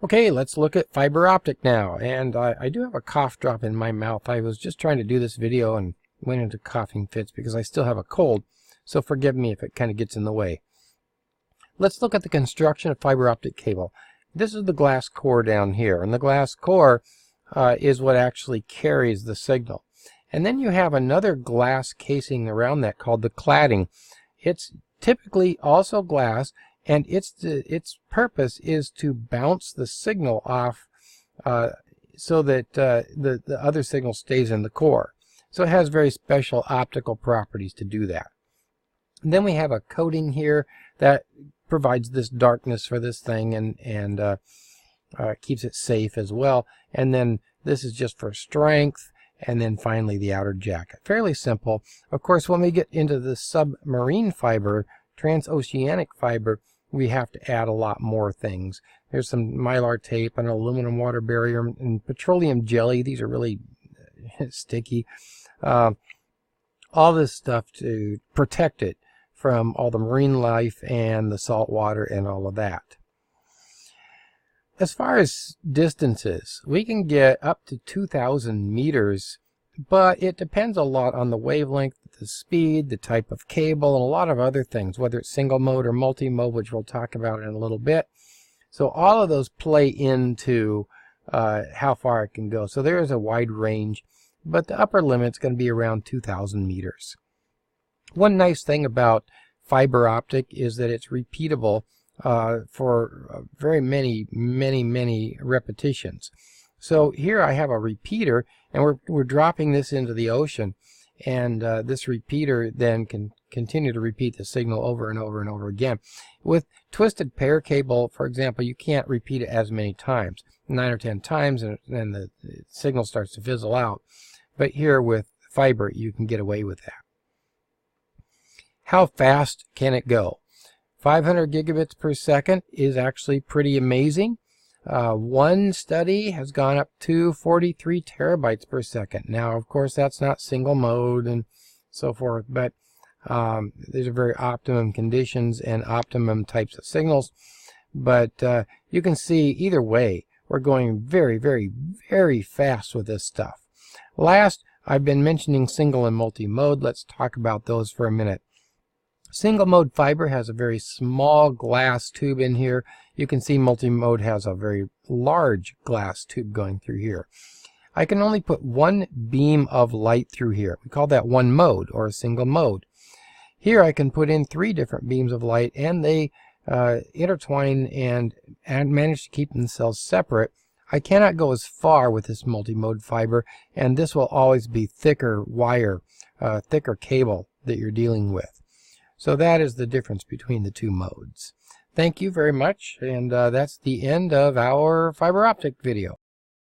Okay, let's look at fiber optic now. And I do have a cough drop in my mouth. I was just trying to do this video and went into coughing fits because I still have a cold. So forgive me if it kind of gets in the way. Let's look at the construction of fiber optic cable. This is the glass core down here. And the glass core is what actually carries the signal. And then you have another glass casing around that called the cladding. It's typically also glass, and its purpose is to bounce the signal off so that the other signal stays in the core. So it has very special optical properties to do that. And then we have a coating here that provides this darkness for this thing and keeps it safe as well. And then this is just for strength. And then finally the outer jacket. Fairly simple. Of course, when we get into the submarine fiber, transoceanic fiber, we have to add a lot more things. There's some mylar tape, an aluminum water barrier, and petroleum jelly. These are really sticky. All this stuff to protect it from all the marine life and the salt water and all of that. As far as distances, we can get up to 2,000 meters, but it depends a lot on the wavelength, the speed, the type of cable, and a lot of other things, whether it's single mode or multi-mode, which we'll talk about in a little bit. So all of those play into how far it can go. So there is a wide range, but the upper limit is going to be around 2,000 meters. One nice thing about fiber optic is that it's repeatable for very many repetitions. So here I have a repeater, and we're dropping this into the ocean, and this repeater then can continue to repeat the signal over and over and over again. With twisted pair cable, for example, you can't repeat it as many times, 9 or 10 times, and then the signal starts to fizzle out. But here with fiber, you can get away with that. How fast can it go? 500 gigabits per second is actually pretty amazing. One study has gone up to 43 terabytes per second. Now, of course, that's not single mode and so forth, but these are very optimum conditions and optimum types of signals. But you can see either way, we're going very fast with this stuff. Last, I've been mentioning single and multi-mode. Let's talk about those for a minute. Single mode fiber has a very small glass tube in here. You can see multi-mode has a very large glass tube going through here. I can only put one beam of light through here. We call that one mode or a single mode. Here I can put in 3 different beams of light, and they intertwine and manage to keep themselves separate. I cannot go as far with this multi-mode fiber, and this will always be thicker wire, thicker cable that you're dealing with. So that is the difference between the two modes. Thank you very much, and that's the end of our fiber optic video.